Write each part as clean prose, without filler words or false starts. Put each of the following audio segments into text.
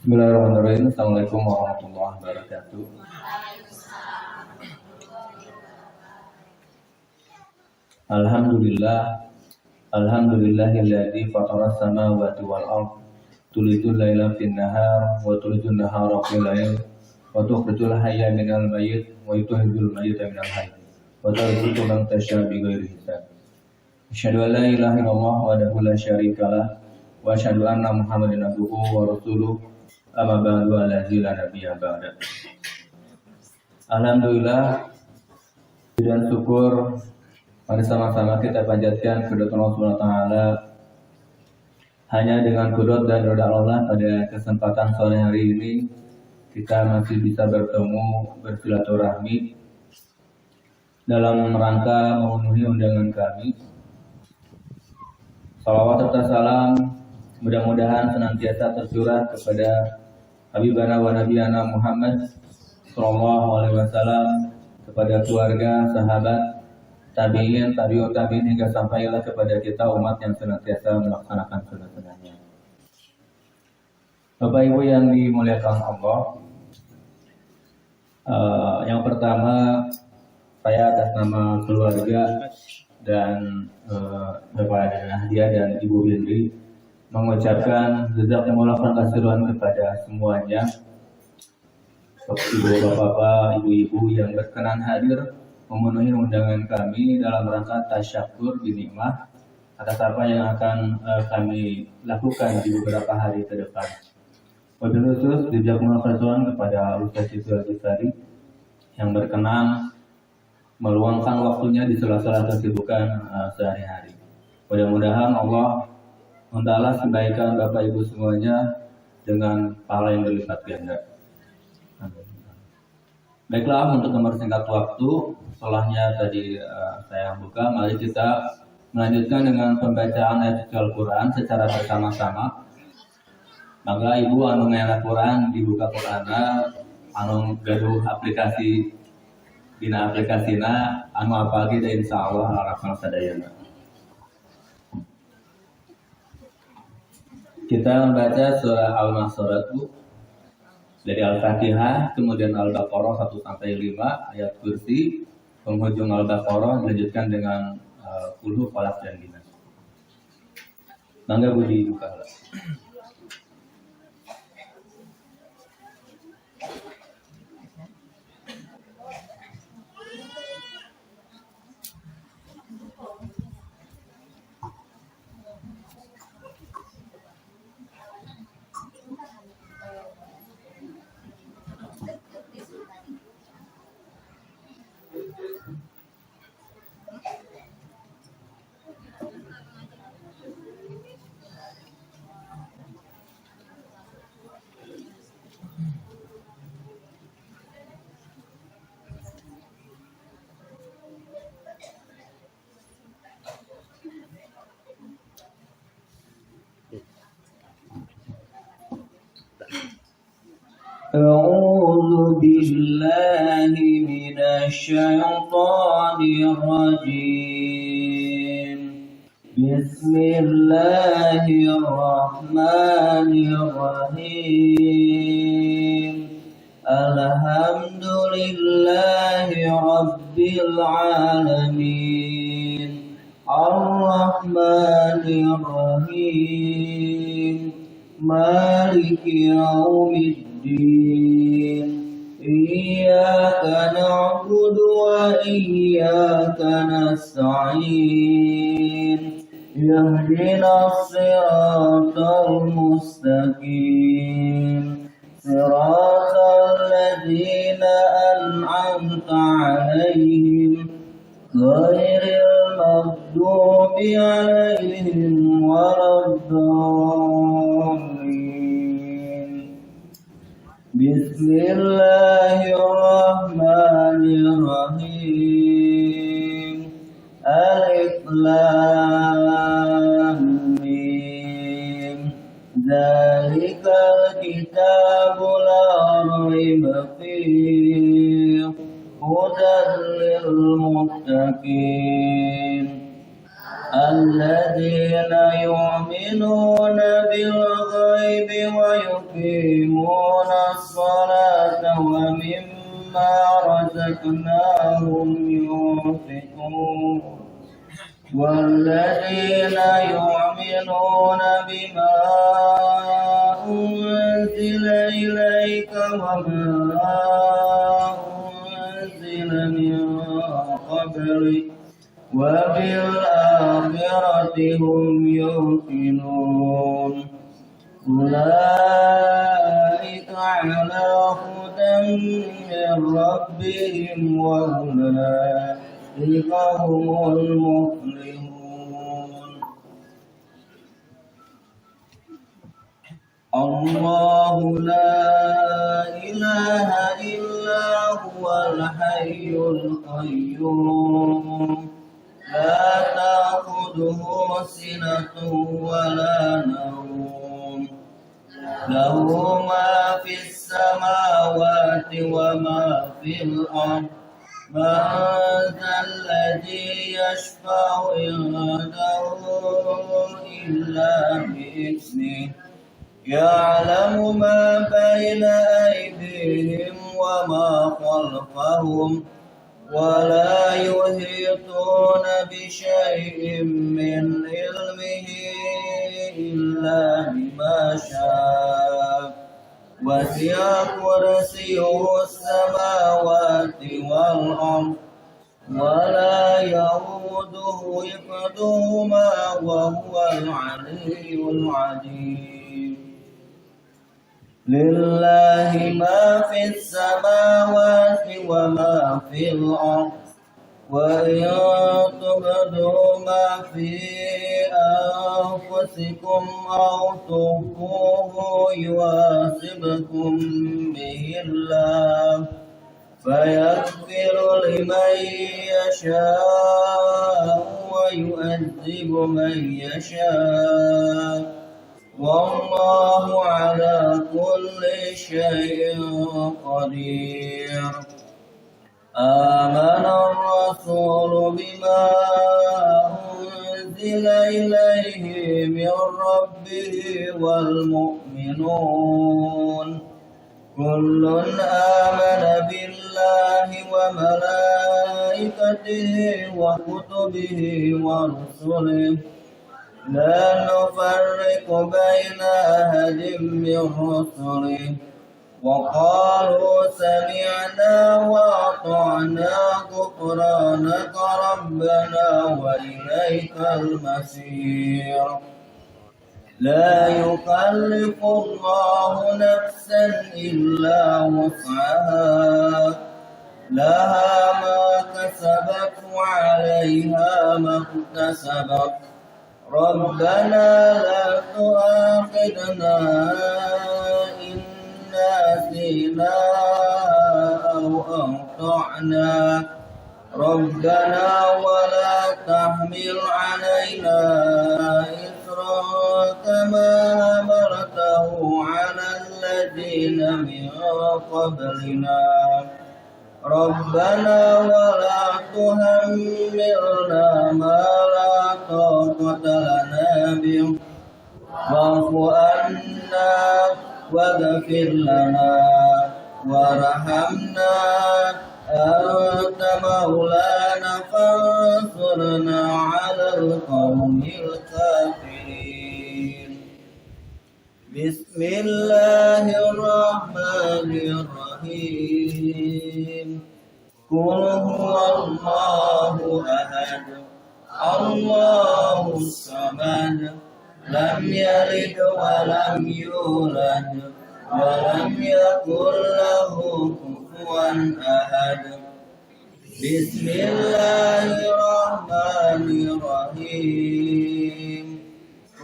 Bismillahirrahmanirrahim. Assalamualaikum warahmatullahi wabarakatuh. Alhamdulillahilladzi fatara samawati wal ard tulijul laila fin nahar wa tulijul nahara fil lail wa tukhrijul hayya minal mayyit wa tukhrijul mayyita minal hayy wa tarzuqu man tasha bighairi hisab. Asyhadu an la ilaha illallah wahdahu la syarikalah wa asyhadu anna Muhammadan abduhu wa rasuluh. Amma ba'du allazi la nabiyya ba'da. Alhamdulillah dan syukur mari sama-sama kita panjatkan kehadirat Allah Subhanahu wa taala. Hanya dengan qudrat dan ridha Allah pada kesempatan sore hari ini kita masih bisa bertemu bersilaturahmi dalam rangka memenuhi undangan kami. Salawat serta salam mudah-mudahan senantiasa tercurah kepada Habibana wa Nabiyana Muhammad sallallahu alaihi wasallam, kepada keluarga, sahabat, tabi'in, tabi'ut tabi'in hingga sampailah kepada kita umat yang senantiasa melaksanakan sunnah-sunnahnya. Bapak Ibu yang dimuliakan Allah, yang pertama saya atas nama keluarga dan Bapak Nadia dan Ibu Bindri mengucapkan jazakumullah khairan kepada semuanya, ibu bapak, ibu-ibu yang berkenan hadir memenuhi undangan kami dalam rangka tasyakur binikmah atas apa yang akan kami lakukan di beberapa hari ke depan. Wabil khusus jazakumullah khairan kepada Ustaz Siti Al-Ghifari yang berkenan meluangkan waktunya di sela-sela kesibukan sehari-hari. Mudah-mudahan Allah membalas kebaikan Bapak Ibu semuanya dengan pahala yang berlipat ganda. Baiklah, untuk mempersingkat waktu, setelahnya tadi saya buka, mari kita melanjutkan dengan pembacaan ayat suci Al-Quran secara bersama-sama. Maka Ibu anu ngayana Quran dibuka Qur'ana, anu gaduh aplikasi dina aplikasina, anu apalagi dan insyaallah harapan sadayana. Kita membaca surah Al-Ma'sharah dari Al-Fatihah, kemudian Al-Baqarah 1-5, ayat kursi, penghujung Al-Baqarah dilanjutkan dengan Qul Falaq dan Nas. Mangga Budi buka. أعوذ بالله من الشيطان الرجيم. بسم الله الرحمن الرحيم. الحمد لله رب العالمين. الرحمن الرحيم. مالك يوم الدين. إياك نعبد وإياك نستعين. اهدنا الصراط المستقيم. صراط الذين أنعمت عليهم غير المغضوب عليهم ولا الضالين. بسم الله الرحمن الرحيم. ألف لام ميم. ذلك الكتاب لا ريب فيه هدى للمتقين الذين يؤمنون بالغيب ويقيمون رزقناهم ينفقون والذين يؤمنون بما أنزل إليك وما أنزل من قبلك وبالآخرة هم يوقنون أولئك على هدى من ربهم وأولئك هم المفلحون الله لا إله إلا هو الحي القيوم لا تأخذه سنة ولا نوم له ما في السماوات وما في الأرض من ذا الذي يشفع عنده إلا بإذنه يعلم ما بين أيديهم وما خلفهم ولا يحيطون بشيء من علمه إلا بما شاء وسع كرسيه السماوات والأرض ولا يؤوده حفظهما وهو العلي العظيم لله ما في السماوات وما في الأرض وإن تبدوا ما في أنفسكم أو تخفوه يحاسبكم به الله فيغفر لمن يشاء ويعذب من يشاء والله على كل شيء قدير آمن الرسول بما أنزل إليه من ربه والمؤمنون كل آمن بالله وملائكته وكتبه ورسله لا نفرق بين أحد من رسله وقالوا سمعنا وأطعنا غفرانك ربنا وإليك المصير لا يكلف الله نفسا إلا وسعها لها ما كسبت وعليها ما اكتسبت ربنا لا تؤاخذنا إن نسينا أو أخطأنا ربنا ولا تحمل علينا إصرا كما حملته على الذين من قبلنا ربنا ولا تحملنا ما لا طاقة لنا به واعف عنا واغفر لنا وارحمنا أنت مولانا فانصرنا على القوم الكافرين بسم الله الرحمن الرحيم قل هو الله أحد الله الصمد لم يلد ولم يولد ولم يكن له كفوا أحد بسم الله الرحمن الرحيم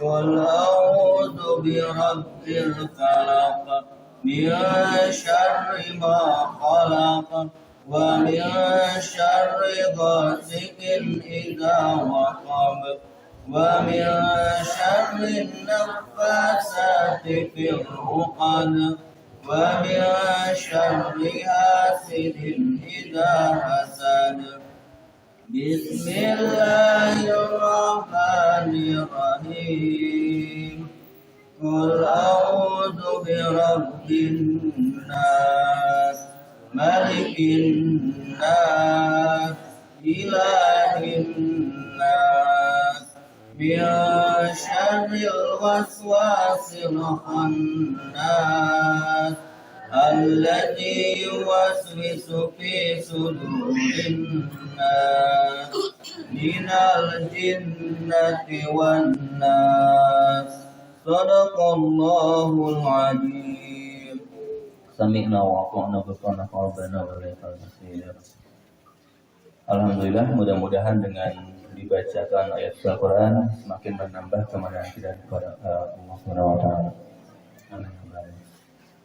قل أعوذ برب الفلق من شر ما خلق ومن شر غاسق إذا وقب ومن شر النفاثات في العقد ومن شر حاسد إذا حسد بسم الله الرحمن الرحيم قل أعوذ برب الناس ملك الناس شر الوسواس الخناس الذي يوسوس في صدور الناس من الجنة والناس صدق الله العظيم. Sami'na wa ata'na ghufrana rabbana wa ilaikal masir. Alhamdulillah, mudah-mudahan dengan dibacakan ayat Al-Quran semakin menambah kemarahan kita kepada Allah Subhanahu wa Ta'ala.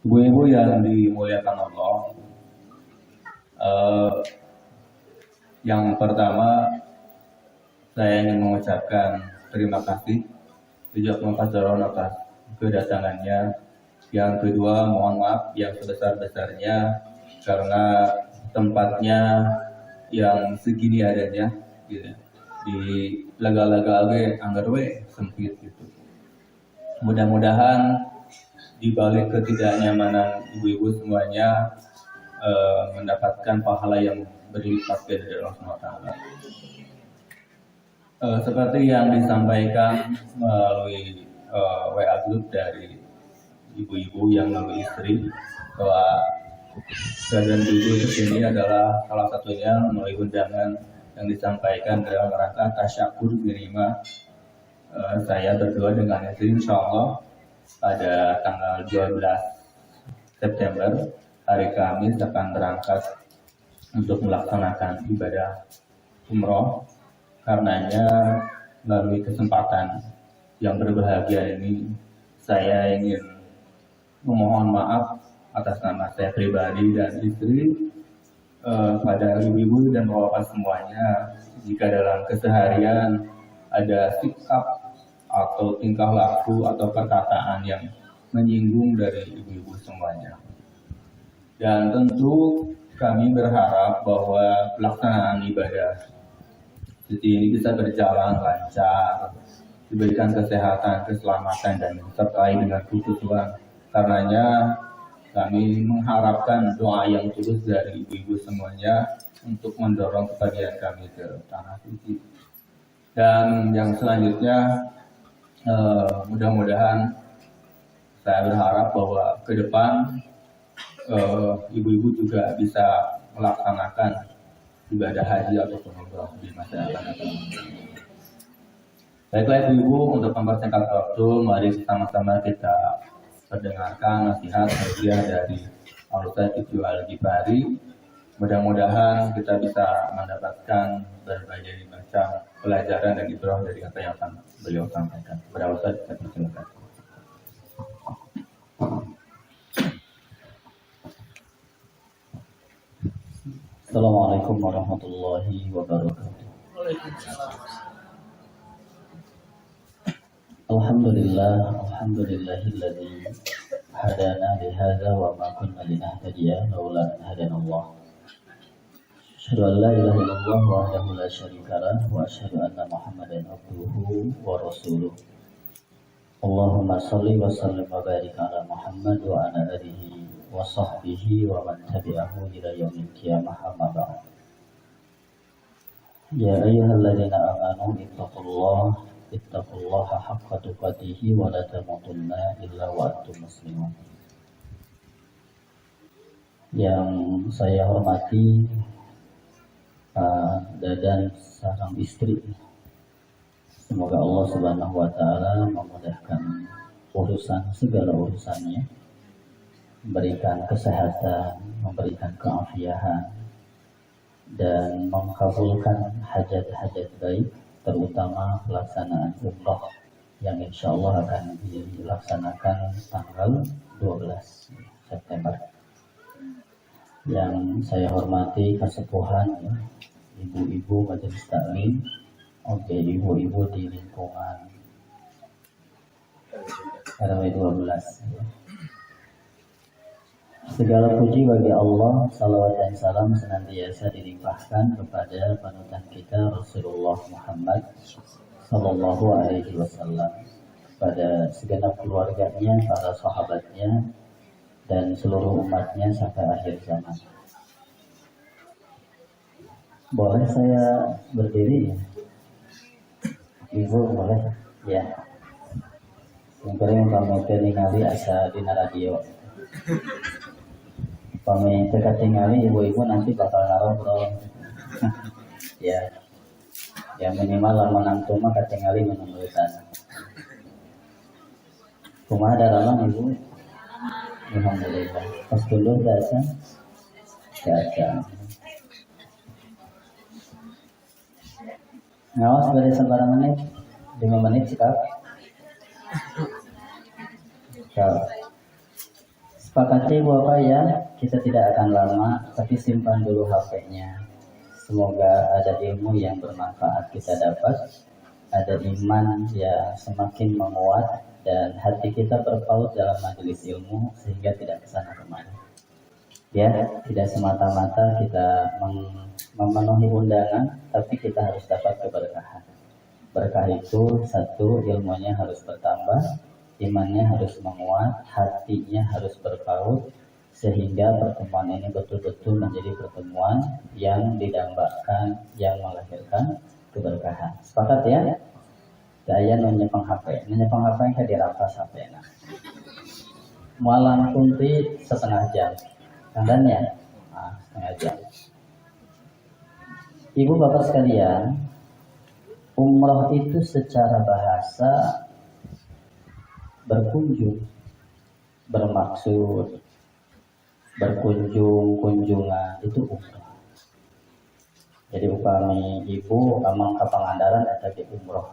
Ibu-ibu yang dimuliakan Allah, yang pertama saya ingin mengucapkan terima kasih Ijab Mufassiron atas kedatangannya. Yang kedua, mohon maaf yang sebesar-besarnya karena tempatnya yang segini adanya gitu. Di laga-laga anggar we sempit gitu. Mudah-mudahan di balik ketidaknyamanan ibu-ibu semuanya mendapatkan pahala yang berlipat dari Allah SWT. Seperti yang disampaikan melalui WA group dari ibu-ibu yang melalui istri, bahwa kehadiran ibu di sini adalah salah satunya melalui undangan yang disampaikan dalam rangka tasyakur menerima saya berdua dengan istri, insya Allah pada tanggal 12 September hari Kamis akan berangkat untuk melaksanakan ibadah umroh. Karenanya melalui kesempatan yang berbahagia ini saya ingin memohon maaf atas nama saya pribadi dan istri pada ibu-ibu dan bapak semuanya jika dalam keseharian ada sikap atau tingkah laku atau perkataan yang menyinggung dari ibu-ibu semuanya. Dan tentu kami berharap bahwa pelaksanaan ibadah suci ini bisa berjalan lancar, diberikan kesehatan, keselamatan dan disertai dengan kekhusyuan. Karenanya kami mengharapkan doa yang tulus dari ibu-ibu semuanya untuk mendorong kebahagiaan kami ke tanah suci. Dan yang selanjutnya mudah-mudahan saya berharap bahwa ke depan ibu-ibu juga bisa melaksanakan ibadah haji ataupun umrah di masa yang akan datang. Baiklah ibu-ibu, untuk mempersingkat waktu, mari sama-sama kita mendengarkan nasihat hadiah dari Al-Ustaz Ibnu Al-Ghifari. Mudah-mudahan kita bisa mendapatkan berbagai macam pelajaran dan ibrah dari apa yang akan beliau sampaikan. Kepada Ustaz, saya persilakan. Assalamualaikum warahmatullahi wabarakatuh. Alhamdulillahilladzi hadana lihadza wa ma kunna linahtadiya laula an hadanallah. Asyhadu an la ilaha illallah wahdahu la syarika lah wa asyhadu anna Muhammadan abduhu wa rasuluh. Allahumma shalli wa sallim wa barik ala Muhammad wa ala alihi wa sahbihi wa man tabi'ahu ila yaumil qiyamah amma ba'd. Ya ayyuhalladzina amanu ittaqullaha haqqa tuqatih wa la tamutunna illa wa antum muslimun. Yang saya hormati dan seorang istri, semoga Allah Subhanahu wa Ta'ala memudahkan segala urusannya, memberikan kesehatan, memberikan keafiatan, dan mengabulkan hajat-hajat baik, terutama pelaksanaan umrah yang insya Allah akan dilaksanakan tanggal 12 September. Yang saya hormati kesepuhan, ibu-ibu majelis taklim, ibu-ibu di lingkungan RW 12. Segala puji bagi Allah, salawat dan salam senantiasa dilimpahkan kepada panutan kita Rasulullah Muhammad Sallallahu Alaihi Wasallam, pada segenap keluarganya, para sahabatnya, dan seluruh umatnya sampai akhir zaman. Boleh saya berdiri? Ibu boleh Ya, yang kering pamit ningali asa dina radio. Pamit teka tingali ibu-ibu nanti bakal ngarobrol. Ya, yang minimal lamun antum mah katingali menulisan. Kumaha dalaman ibu? Alhamdulillah. Pas dulu biasa. Ngawas bari sabarang menit? 5 menit cekap. Sepakati Bapak ya, kita tidak akan lama, tapi simpan dulu HP-nya. Semoga ada ilmu yang bermanfaat kita dapat, ada iman yang semakin menguat, dan hati kita berpaut dalam majelis ilmu sehingga tidak kesana kemana. Ya, tidak semata-mata kita memenuhi undangan, tapi kita harus dapat keberkahan. Berkah itu satu, ilmunya harus bertambah, imannya harus menguat, hatinya harus berpaut, sehingga pertemuan ini betul-betul menjadi pertemuan yang didambakan, yang melahirkan keberkahan. Sepakat ya? Saya nonyepang HP yang dirampas HP nah. Mualan kunti setengah jam. Kandannya setengah jam. Ibu bapak sekalian, umroh itu secara bahasa berkunjung, bermaksud berkunjung, kunjungan itu umroh. Jadi upami ibu amang ke Pangandaran atau di umroh,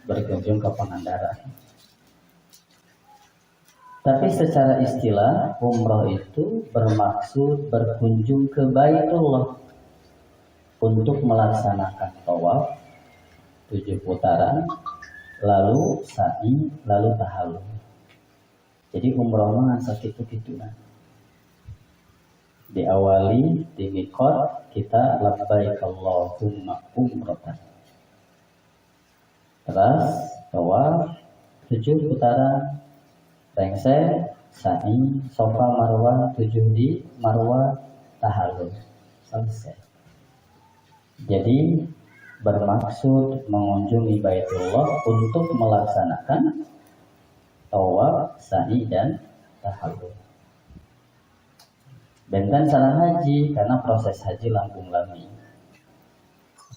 berkunjung ke Pangandaran. Tapi secara istilah umroh itu bermaksud berkunjung ke Baitullah untuk melaksanakan tawaf 7 putaran, lalu sa'i, lalu tahallul. Jadi umroh mah sakitu-kituna. Diawali di miqat kita labbaik Allahumma umratan. Terus tawaf 7 putaran, rengsek, sa'i, sofa marwah 7 di marwah, tahallul. Selesai. Jadi bermaksud mengunjungi Baitullah untuk melaksanakan tawaf, sa'i dan tahallul. Benten salah haji karena proses haji langkung lami.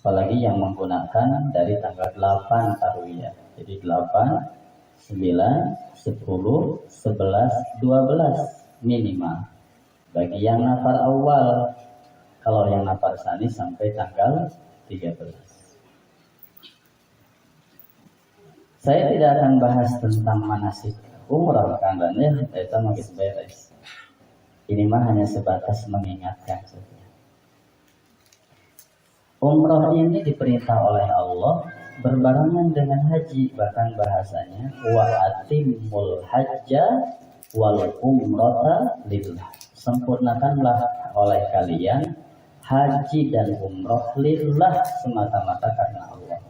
Apalagi yang menggunakan dari tanggal 8 tarwiyah. Jadi 8, 9, 10, 11, 12 minimal. Bagi yang nafar awal, kalau yang nafar sani sampai tanggal 13. Saya tidak akan bahas tentang manasik umrah karena itu magis beres. Ini mah hanya sebatas mengingatkan saja. Umrah ini diperintah oleh Allah berbarengan dengan haji, bahkan bahasanya wa atimul hajja wal umrata lillah. Sempurnakanlah oleh kalian haji dan umrah lillah, semata-mata karena Allah.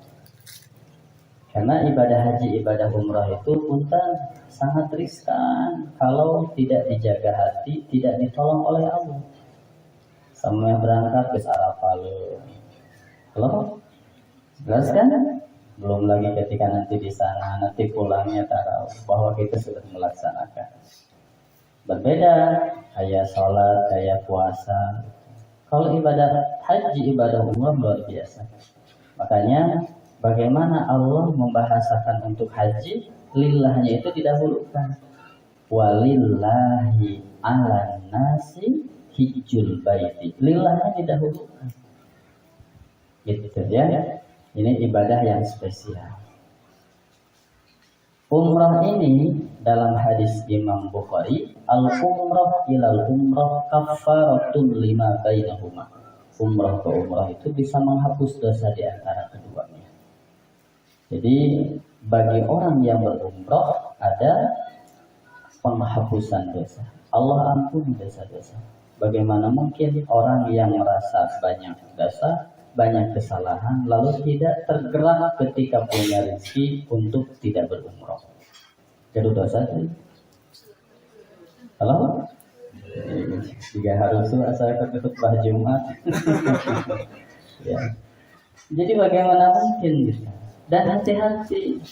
Karena ibadah haji, ibadah umrah itu punten sangat riskan kalau tidak dijaga hati, tidak ditolong oleh Allah. Sampai berangkat ke Arafah. Halo? Jelas kan? Belum lagi ketika nanti di sana, nanti pulangnya tarawih bahwa kita sudah melaksanakan. Berbeda kayak sholat, kayak puasa. Kalau ibadah haji, ibadah umrah luar biasa. Makanya bagaimana Allah membahasakan untuk haji, lillahnya itu didahulukan. Walillahi ala nasi hijjul baiti. Lillahnya didahulukan. Gitu ya. Ini ibadah yang spesial. Umrah ini dalam hadis Imam Bukhari, al-umrah ilal umrah kafaratun lima bainahuma. Umrah ke umrah itu bisa menghapus dosa di antara keduanya. Jadi bagi orang yang berumrah ada penghapusan dosa. Allah ampuni dosa-dosa. Bagaimana mungkin orang yang merasa banyak dosa, banyak kesalahan, lalu tidak tergerak ketika punya rezeki untuk tidak berumrah? Jadi dosa itu. Halo? Jika harus saya khutbah Jumat. Ya. Jadi bagaimana mungkin gitu? Dan hati-hati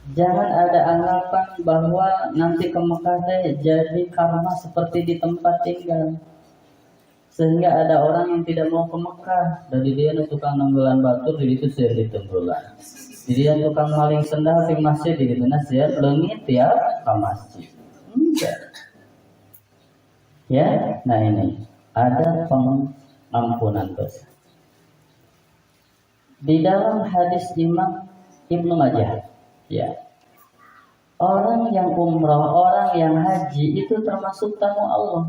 Jangan ada anggapan bahwa nanti ke Mekah teh jadi karma seperti di tempat tinggal. Sehingga ada orang yang tidak mau ke Mekah. Dari dia tukang nenggelan batur, jadi itu saya ditenggelan. Jadi dia tukang maling sendal di masjid, di gitu nasihat lengit ya ke masjid. Enggak. Ya, nah ini ada pengampunan dosa. Di dalam hadis Imam Ibnu Majah, ya, orang yang umrah, orang yang haji itu termasuk tamu Allah.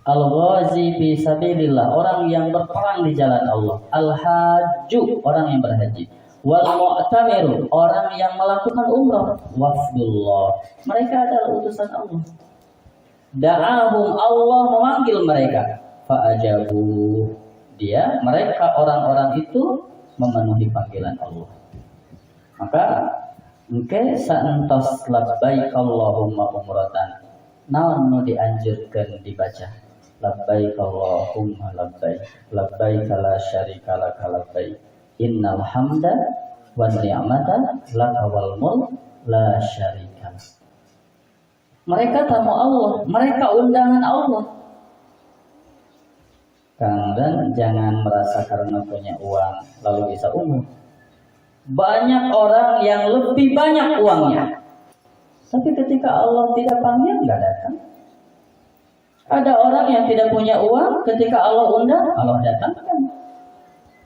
Al-ghazi fi sabilillah, orang yang berperang di jalan Allah. Al-hajju, orang yang berhaji. Wal mu'tamiru, orang yang melakukan umrah. Wafdullah, mereka adalah utusan Allah. Da'ahum, Allah memanggil mereka. Fa'ajabu, mereka orang-orang itu memenuhi panggilan Allah. Maka engke saentos labbaik Allahumma umratan, naon nu dianjurkeun dibaca labbaik Allahumma labbaik, labbaik la syarika lak labbaik, innal hamda wan ni'mata laka wal mulk la syarika lak. Mereka tamu Allah, mereka undangan Allah. Dan jangan merasa karena punya uang lalu bisa umroh. Banyak orang yang lebih banyak uangnya, tapi ketika Allah tidak panggil, nggak datang. Ada orang yang tidak punya uang, ketika Allah undang, Allah datangkan.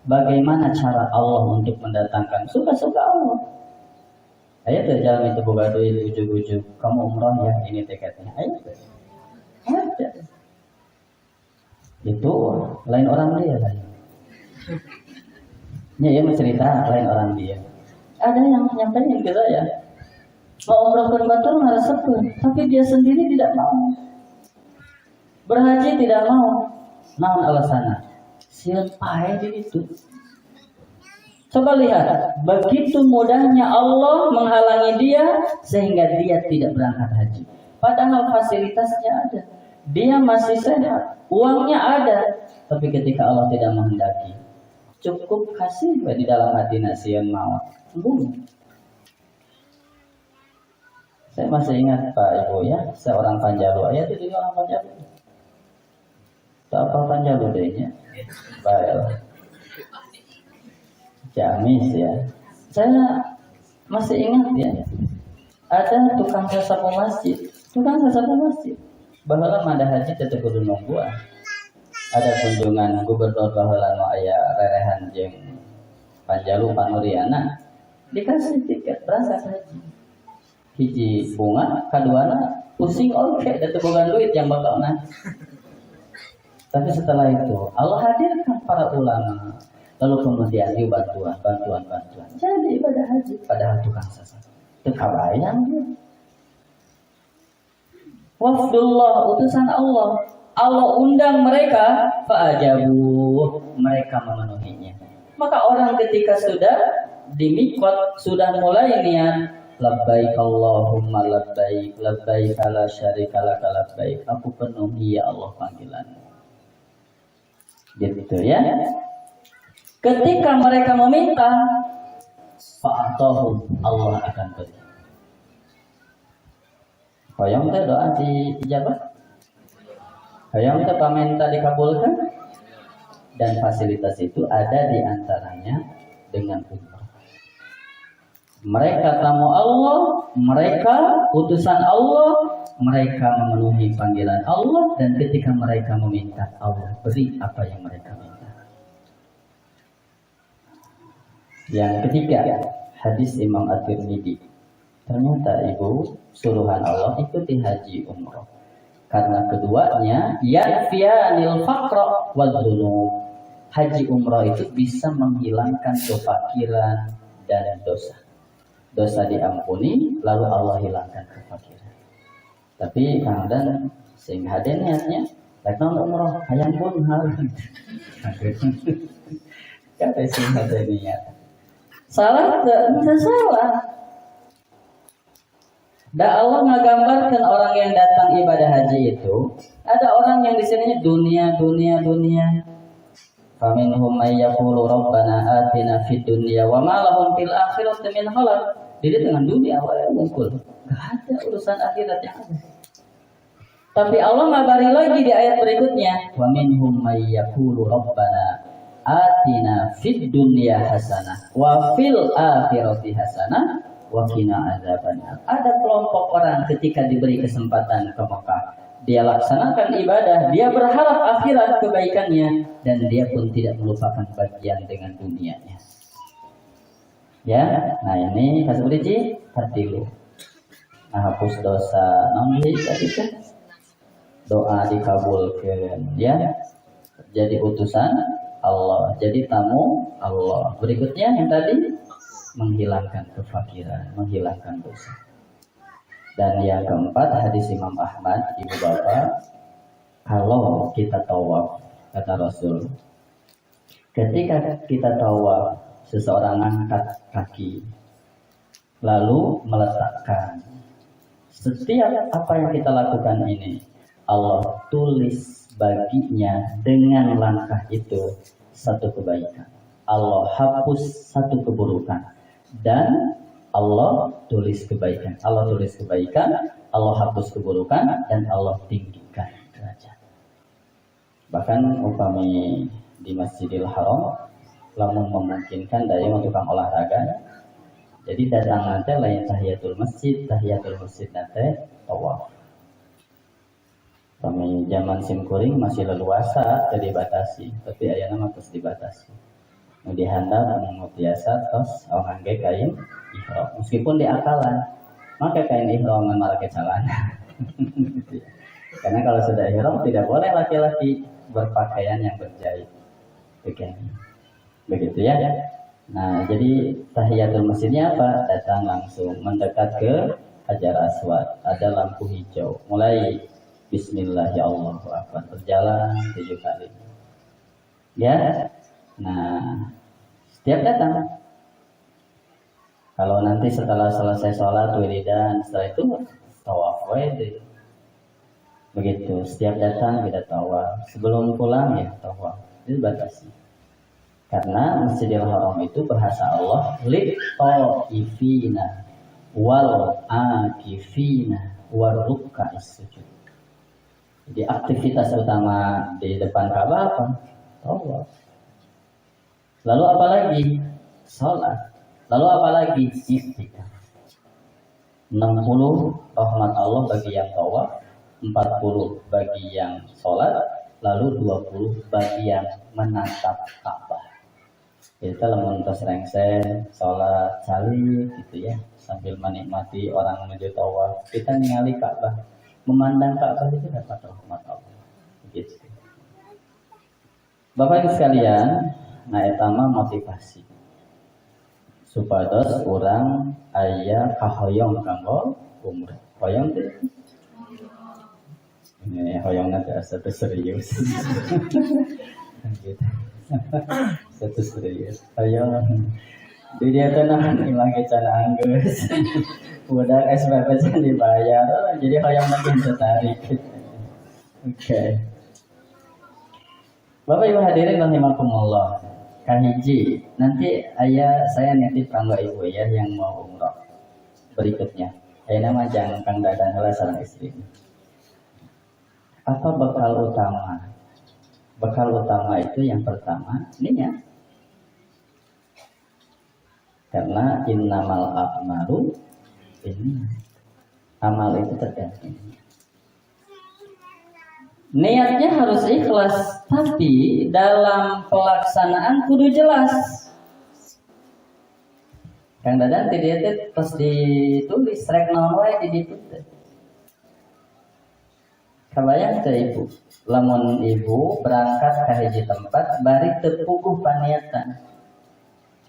Bagaimana cara Allah untuk mendatangkan? Suka-suka Allah. Ayo tuh jalan itu buka duit, ujuk-ujuk. Kamu umroh ya, ini tiketnya. Ayo tuh. Ada. Itu lain orang dia kan. Ya cerita lain orang dia. Ada yang nyampein ke saya, mau umroh ke Batur ngarasepkeun, tapi dia sendiri tidak mau. Berhaji tidak mau. Naon alasanna? Sieun pae di itu. Coba lihat, begitu mudahnya Allah menghalangi dia sehingga dia tidak berangkat haji. Padahal fasilitasnya ada. Dia masih sehat, uangnya ada, tapi ketika Allah tidak menghendaki, cukup kasih di dalam hati nasian maut. Saya masih ingat Pak Ibu ya, seorang Panjalu. Ayah itu juga orang Panjalu. Tahu apa Panjalu dehnya? Baik. Jamis ya. Saya masih ingat ya. Ada tukang sasapu masjid. Baheula mah ada haji tetep kudu nunggu. Ada kunjungan gubernur baheula nu aya rerehan jeung Panjalu Panuriana, dikasih tiket berangkat haji. Hiji bunga, kaduana pusing oke, da teu boga duit yang bakalna. Tapi setelah itu Allah hadirkan para ulama, lalu kemudian bantuan. Jadi ibadah haji padahal tukang sasar. Teu kabayang dia. Wafdullah, utusan Allah. Allah undang mereka, fa'ajabu, mereka memenuhinya. Maka orang ketika sudah di miqat, sudah mulai niat labbaik Allahumma labbaik, labbaik la syarika lak labbaik, aku penuhi ya Allah panggilanmu. Gitu ya. Ketika mereka meminta, fa'atahum, Allah akan beri. Hoyong teh doa dijabah. Hoyong teh paminta dikabulkan. Dan fasilitas itu ada di antaranya dengan umrah. Mereka tamu Allah, mereka utusan Allah, mereka memenuhi panggilan Allah, dan ketika mereka meminta, Allah beri apa yang mereka minta. Yang ketiga, hadis Imam At-Tirmidzi. Ternyata ibu, suruhan Allah ikuti haji umrah. Karena keduanya, yanfiyanil faqra wal dzunub. Haji umrah itu bisa menghilangkan kefakiran dan dosa. Dosa diampuni, lalu Allah hilangkan kefakiran. Tapi kadang sehingga ada niatnya, datang umrah, hayang pun harus. Kata sehingga ada niat. Salah tidak salah. Dan Allah menggambarkan orang yang datang ibadah haji itu, ada orang yang di sini dunia. Faminhum may yaqulu rabbana atina fid dunya wa ma lahum fil akhirati min khalaq. Jadi dengan dunia wae ngumpul. Enggak ada urusan akhirat yang ada. Tapi Allah ngabari lagi di ayat berikutnya, wa minhum may yaqulu rabbana atina fid dunya hasanah wa fil akhirati hasanah wa qina adzabannar. Ada kelompok orang ketika diberi kesempatan ke Mekah, dia laksanakan ibadah, dia berharap akhirat kebaikannya, dan dia pun tidak melupakan bagian dengan dunianya. Ya, nah ini kasih beri hatilu. Nah, hapus dosa namanya tadi kan doa dikabulkan, ya. Jadi utusan Allah, jadi tamu Allah. Berikutnya yang tadi menghilangkan kefakiran, menghilangkan dosa. Dan yang keempat hadis Imam Ahmad, ibu bapak, kalau kita tawaf, kata Rasul, ketika kita tawaf, seseorang angkat kaki, lalu meletakkan. Setiap apa yang kita lakukan ini, Allah tulis baginya dengan langkah itu satu kebaikan. Allah hapus satu keburukan. Dan Allah tulis kebaikan. Allah tulis kebaikan, Allah hapus keburukan, dan Allah tinggikan derajat. Bahkan upami di Masjidil Haram, lamun memungkinkan daya untuk olahraga. Jadi datang nanti lain tahiyatul masjid nanti tawaf. Kami zaman simkuring masih leluasa jadi batasi, tapi ayana mah terus dibatasi. Nu dihandap anu biasa tos ngangge kain ihram. Meskipun di akalan, maka kain ihram memakai celana. Karena kalau sudah ihram tidak boleh laki-laki berpakaian yang berjahit. Begitu ya. Nah, jadi tahiyatul masjidnya apa? Datang langsung mendekat ke Hajar Aswad. Ada lampu hijau. Mulai Bismillahirrahmanirrahim. Berjalan 7 kali. Ya. Nah, setiap datang. Kalau nanti setelah selesai sholat wiridan, setelah itu tawaf wede. Begitu. Setiap datang kita tawaf. Sebelum pulang ya tawaf. Itu batasi. Karena Masjidil Haram itu bahasa Allah lit-ta'ifina wal akifina waruka'is sujud. Jadi aktivitas utama di depan Ka'bah apa? Tawaf. Lalu apa lagi? Salat. Lalu apa lagi? I'tikaf. 60 rahmat Allah bagi yang tawaf, 40 bagi yang salat, lalu 20 bagi yang menatap Ka'bah. Kita lamun tos rengsen, sholat, salib gitu ya, sambil menikmati orang menuju tawaf. Kita ningali Ka'bah, memandang Ka'bah itu dapat rahmat Allah. Gitu. Bapak Ibu sekalian, nah etama motivasi supados orang aya kahoyong kanggo umrah. Hoyong teh. Ini hoyongna teh satu serius. Gitu. Satu serius. Ayo. Di dia tenang hilang cara anggus. Udah SPP dibayar. Jadi yang makin tertarik. Oke. Bapak Ibu hadirin rahimakumullah. Kahiji, nanti ayah saya nitip kanggo ibu ya yang mau umroh. Berikutnya, ayah nama jangan Kang Dadan lah sareng istri. Apa bekal utama? Bekal utama itu yang pertama niat. Karena innamal a'malu ini amal itu tergantung. Niatnya harus ikhlas, tapi dalam pelaksanaan kudu jelas. Kang Dadan tadi itu pas ditulis rek naon wae di ditu. Kabayang teh ibu, lamun ibu berangkat ke hiji tempat bari teu puguh paniatan.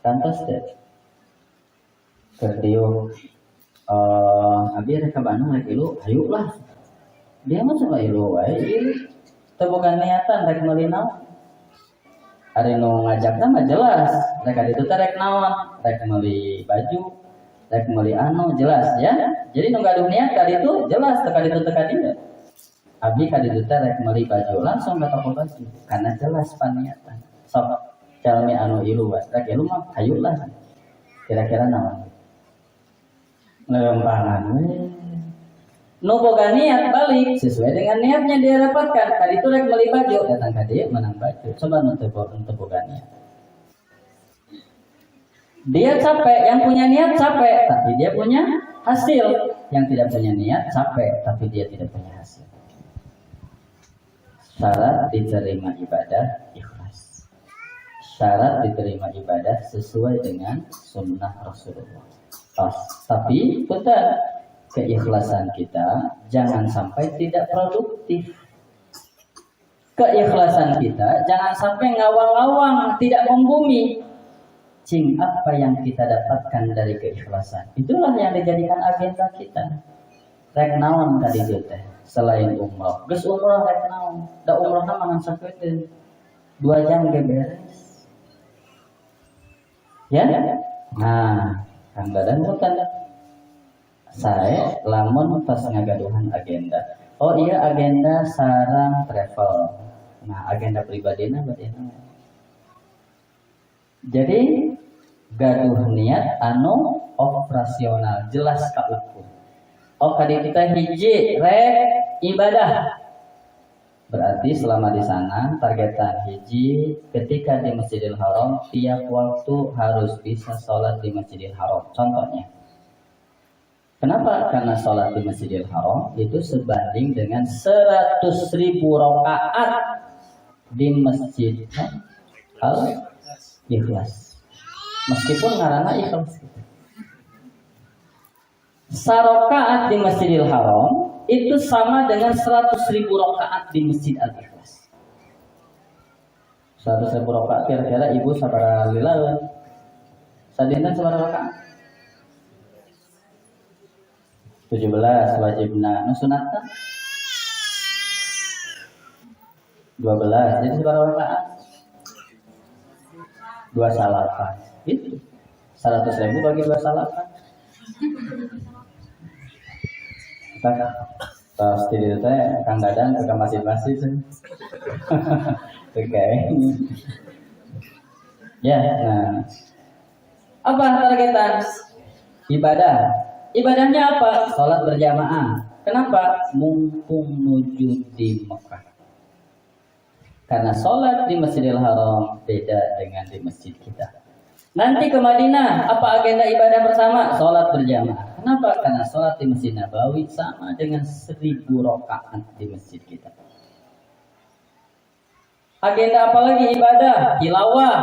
Kantos teh. Keur dieu abi rek ka Bandung rek ilu, hayu lah. Dia mah cuma ilu wae, teu boga niatan rek meuli naon. Ari nu ngajakna mah jelas, rek aditu teh rek naon, rek meuli baju, rek meuli anu jelas ya. Jadi nu gaduh niat ka ditu jelas teu ka ditu teu ka dieu. Abi kaditu teh rek meuli baju langsung ka toko baju karena jelas paniatan. sok calmi anu ilu wae. Rek ilu mah hayu lah. Kira-kira naon? Ngelempangan we. Nu boga niat balik sesuai dengan niatnya dia dapatkan. Tadi itu rek beli baju datang ka dieu menang baju. Coba nu teu boga niat. Dia capek, yang punya niat capek, tapi dia punya hasil. Yang tidak punya niat capek, tapi dia tidak punya hasil. Syarat diterima ibadah ikhlas. Syarat diterima ibadah sesuai dengan sunnah Rasulullah. Tapi punten, keikhlasan kita jangan sampai tidak produktif. Keikhlasan kita jangan sampai ngawang-ngawang, tidak membumi. Cing apa yang kita dapatkan dari keikhlasan? Itulah yang dijadikan agenda kita. Rek naon tadi teh selain umrah. Geus umrah rek naon? Da umrah mah ngan sakeuteuh. 2 jam ge beres. Ya? Nah, Kang Dadan bukan. Saya lamun pas ngagaduhan agenda. Oh iya agenda sareng travel. Nah, agenda pribadina berarti. Jadi gaduh niat anu operasional jelas kaukur. Oh kadi kita hiji rek ibadah. Berarti selama di sana targetan hiji ketika di Masjidil Haram tiap waktu harus bisa sholat di Masjidil Haram. Contohnya. Kenapa? Karena sholat di Masjidil Haram itu sebanding dengan 100.000 rakaat di Masjid Al-Ikhlas. Meskipun ngaranna ikhlas. Sarakaat di Masjidil Haram itu sama dengan 100.000 rakaat di Masjid Al-Ikhlas. 100.000 rakaat kira-kira ibu sabaraha lila? Sadina sabaraha rakaat? 17 wajibna, nu sunatna 12. Jadi sabaraha rakaat? 2 salatan. Itu 100.000 bagi 2 salatan. Pasti itu teh Kang Dadan ke masjid-masjid. Oke. Ya, nah. Apa targetan? Ibadah. Ibadahnya apa? Salat berjamaah. Kenapa? Mumpung menuju di Mekah. Karena salat di Masjidil Haram beda dengan di masjid kita. Nanti ke Madinah, apa agenda ibadah bersama? Salat berjamaah. Kenapa? Karena salat di Masjid Nabawi sama dengan 1.000 rakaat di masjid kita. Agenda apalagi ibadah? Tilawah.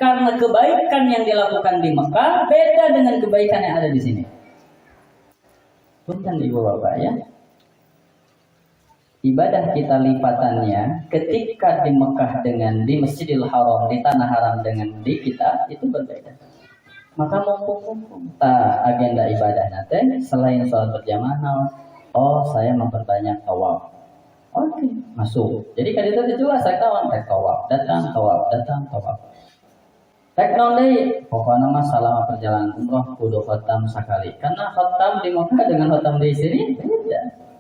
Karena kebaikan yang dilakukan di Mekah beda dengan kebaikan yang ada di sini. Punten ibu bapak ya. Ibadah kita lipatannya ketika di Mekah dengan di Masjidil Haram, di tanah haram dengan di kita itu berbeda. Maka mumpung agenda ibadah nanti selain sholat berjamaah, oh saya memperbanyak tawaf. Oke, masuk. Jadi kan itu jelas saya kawan tawaf, datang tawaf. Rek naon deui? Pokona mah selama perjalanan umroh kudu khatam sakali. Karena khatam di Mekah dengan khatam di sini beda.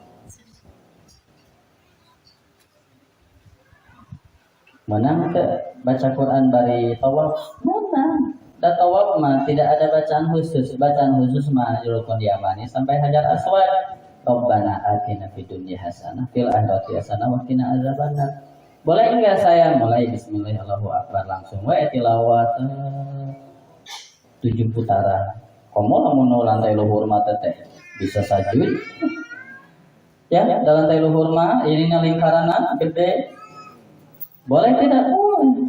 Menang ke baca Quran bari tawaf? Menang. Da tawaf mah tidak ada bacaan khusus. Bacaan khusus mah rukun yamani sampai Hajar Aswad. Rabbana atina fid dunya hasanah fil akhirati hasanah wa qina azabannar. Boleh enggak saya mulai bismillah Allahu akbar langsung we tilawat 7 putaran. Komo lamun lantai luhur mah teh bisa sajud. Ya, dalam lantai luhur mah ini lingkaranna gede. Boleh tidak? Boleh.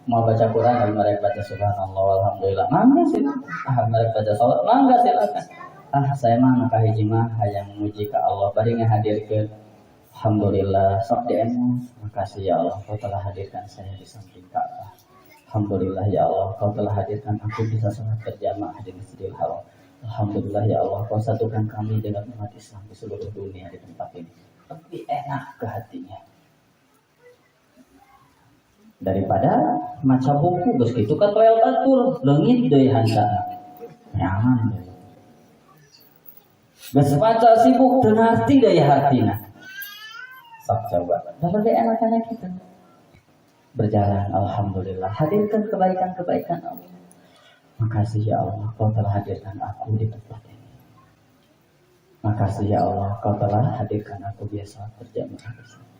Mau baca Quran, mereka baca subhanallah alhamdulillah. Mangga silakan. Mereka baca salat, mangga silakan. Saya mah kahiji mah hayang muji ka Allah bari ngahadirkeun. Alhamdulillah, sok DM. Makasih ya Allah, Kau telah hadirkan saya di samping Ka'bah. Alhamdulillah ya Allah, Kau telah hadirkan aku bisa sholat berjamaah di Masjidil Haram. Alhamdulillah ya Allah, Kau satukan kami dengan umat Islam di seluruh dunia di tempat ini. Tapi enak ke hatinya. Daripada maca buku geus kitu ka toel batur, leungit deui hansana. Nyaman deui. Geus maca sibuk teu ngarti deui hatina. Sok coba. Daripada enakannya kita. berjalan. Alhamdulillah, hadirkan kebaikan-kebaikan Allah. Makasih ya Allah, kau telah hadirkan aku di tempat ini. Makasih ya Allah, kau telah hadirkan aku biasa berjamaah di sini.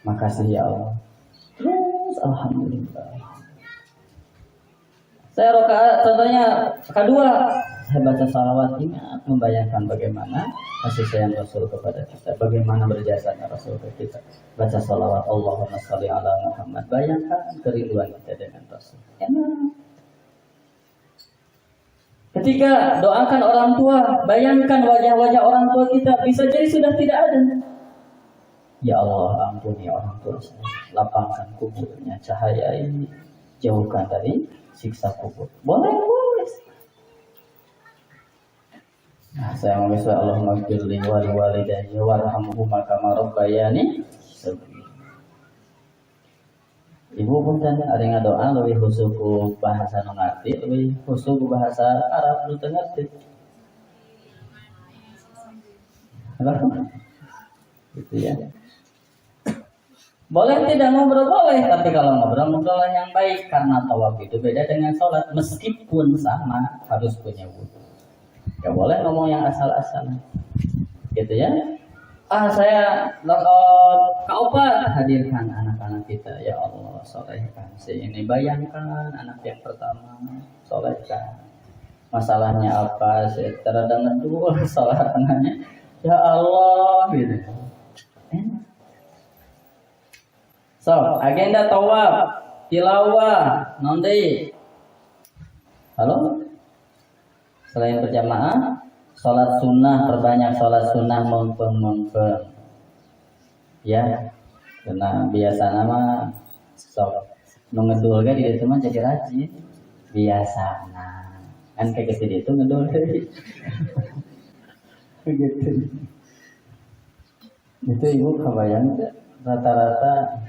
Makasih ya Allah. Terus alhamdulillah. Saya rakaat contohnya kedua, saya baca salawat, ingat membayangkan bagaimana kasih sayang Rasul kepada kita, bagaimana berjasanya Rasul ke kita. Baca salawat Allahumma sholli ala Muhammad, bayangkan kerinduan kita dengan Rasul. Enak. Ketika doakan orang tua, bayangkan wajah-wajah orang tua kita bisa jadi sudah tidak ada. Ya Allah, ampuni orang tua saya, lapangkan kuburnya, cahaya ini jauhkan dari siksa kubur. Boleh. Nah, saya meminta Allahumma firli wa liwalidayya warhamhuma kama rabbayani shaghira. Ibu punten ada yang doa lebih khusus ku bahasa nu ngarti, lebih khusus ku bahasa Arab nu teu ngarti. Gitu ya. Boleh tidak ngobrol boleh, tapi kalau ngobrol yang baik, karena tawaf itu beda dengan sholat, meskipun sama harus punya wudhu. Gak boleh ngomong yang asal-asalan, gitu ya. Saya kaupat hadirkan anak-anak kita, ya Allah, solehkan si ini. Bayangkan anak yang pertama, solehkan. Masalahnya apa? Saya terada ngedul salah anaknya, ya Allah, gitu. So, agenda tawaf, tilawah, nondi. Halo? Selain berjamaah, sholat sunnah, perbanyak sholat sunnah mempeng. Ya, karena biasa nama so ngedul kan di itu mah jadi rajin. Biasa kan kayak gitu itu ngedul gitu. Itu ibu kebayang rata-rata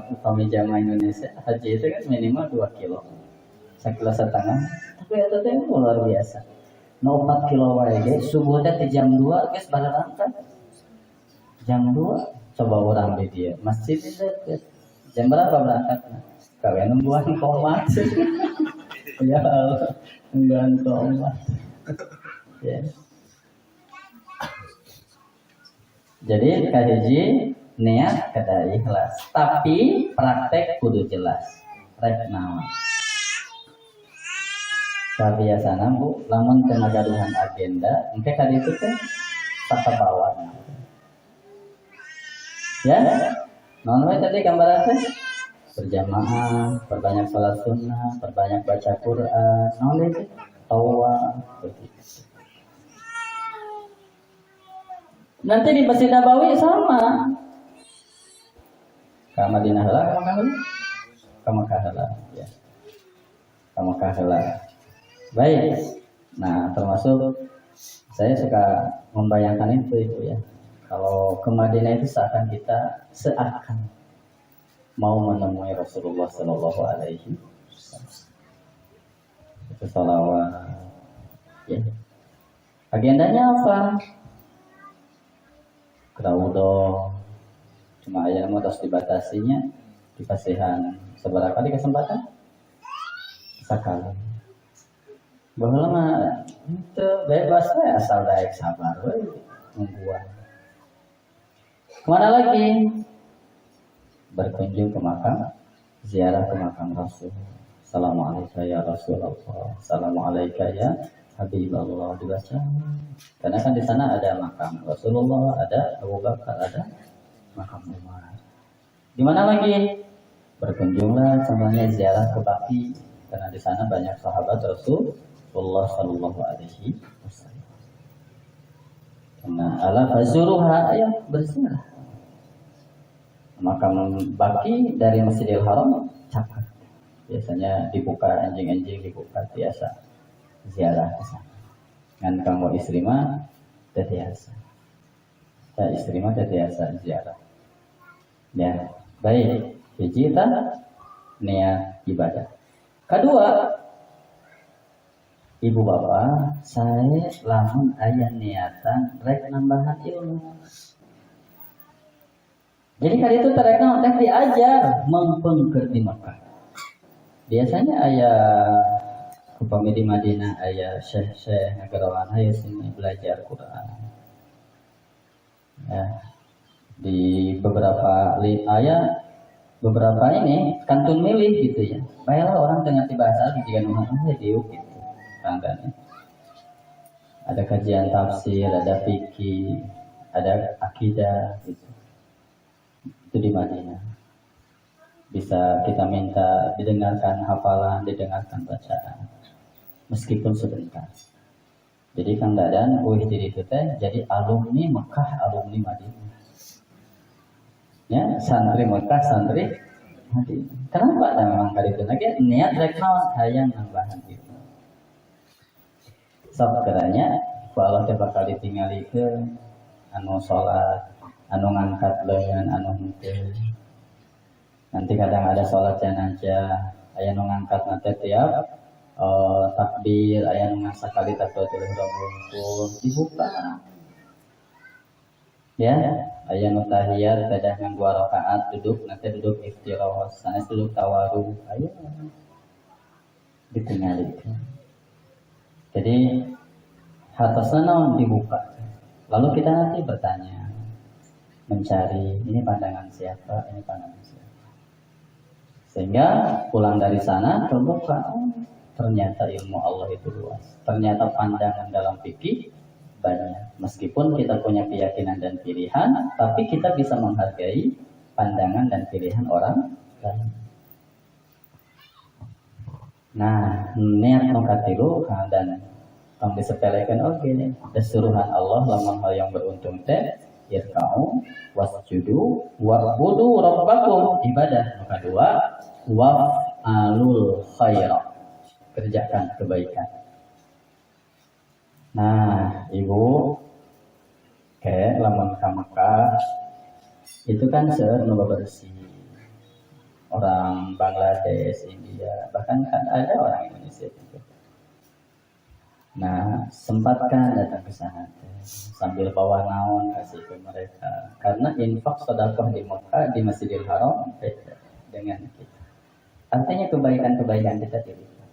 upami jamaah Indonesia haji itu kan minimal 2 kilo, 1,5 kilo. Tapi itu luar biasa. 4 kilo wae subuhnya ke jam 2 guys pada berangkat. Jam 2 coba orang di dia masjid itu jam berapa berangkat? Kalian nungguan komat. Ya Allah, nungguan komat. Ya. Jadi kahiji niat kada ikhlas, tapi praktek kudu jelas. Rek naon? Kabiasana Bu, lamun teu ngagaduhan agenda, engke ka ditu teh sakabawan. Ya? Naon we tadi gambaran teh? Berjamaah, perbanyak salat sunnah, perbanyak baca Quran, naon teh? Tawaf, begitu. Nanti di Masjid Nabawi sama. Ka Madinah heula, ka Makkah heula, ya. Ka Makkah heula. Baik. Nah, termasuk saya suka membayangkan itu Ibu ya. Kalau ke Madinah itu seakan mau menemui Rasulullah Sallallahu Alaihi Wasallam. Itu salawat. Ya. Agendanya apa? Kraudo. Cuma aja mau terus dibatasinya di pasihan seberapa kali kesempatan? Sekali. Bahwa mah itu bebas ya asal daek sabar nungguan. Kemana lagi? Berkunjung ke makam, ziarah ke makam Rasul. Assalamualaikum ya Rasulullah. Assalamualaikum ya Habibullah, dibaca. Karena kan di sana ada makam Rasulullah, ada Abu Bakar, ada makam Umar. Di mana lagi? Berkunjunglah contohnya ziarah ke Baqi, karena di sana banyak sahabat Rasulullah Sallallahu Alaihi Wasallam. Karena ala fazuruha, ayo berziarah. Makam Baqi dari Masjidil Haram caket. Biasanya dibuka anjing-anjing dibuka biasa ziarah ke sana. Ngan kamu istri mah teu biasa. Saya istri mah teu biasa ziarah. Ya, baik. Hiji niat ibadah. Kedua, ibu bapak, saya lamun aya niatan rek nambahan ilmu. Jadi kali itu terkenal teh diajar mempengker di Mekah. Biasanya ayah upami di Madinah ayah syekh-syekh negarawan ayah sini belajar Quran. Ya, di beberapa ayah beberapa ini kantun milih gitu ya. Baiklah orang dengan bahasa Arab jika ngomong diuk gitu. Tandanya. Ada kajian tafsir, ada fikih, ada akidah gitu. Itu di Madinah. Bisa kita minta didengarkan hafalan, didengarkan bacaan. Meskipun sebentar. Jadi Kang Dadan, jadi itu teh jadi alumni Mekah, alumni Madinah. Ya, santri Mekah, santri Madinah. Kenapa? Memang kali itu lagi niat rekal hayang nambahan gitu. Sabkeranya, Allah teh bakal ditinggalikeun anu sholat, anu ngangkat lengan, anu henteu. Nanti kadang ada sholat jenazah, aya nu ngangkat nanti tiap takbir, aya nu ngasakali takbiratul ihram wungkul dibuka. Ya, aya nu tahiyat kadah nganggo 2 rakaat duduk, nanti duduk iftirahat, sanes duduk tawarruk, aya ditinggalikeun. Jadi hartosna dibuka. Lalu kita nanti bertanya, mencari ini pandangan siapa, ini pandangan siapa. Sehingga pulang dari sana terbuka, ternyata ilmu Allah itu luas. Ternyata pandangan dalam fikih banyak. Meskipun kita punya keyakinan dan pilihan, tapi kita bisa menghargai pandangan dan pilihan orang lain. Nah, niat nukatilu dan kami sepelekan nih. Dasuruhan Allah lamun hal yang beruntung teh irka'u wasjudu wa'budu rabbakum, ibadah. Maka dua, wa'alul khaira, kerjakan kebaikan. Nah, ibu kayak lamun ka Mekah itu kan seueur nu bersih. Orang Bangladesh, India, bahkan kan ada orang Indonesia juga. Nah, sempatkan datang ke sana sambil bawa naon kasih ke mereka. Karena infak sedekah di Mekah di Masjidil Haram beda dengan kita. Artinya kebaikan-kebaikan kita dilihat.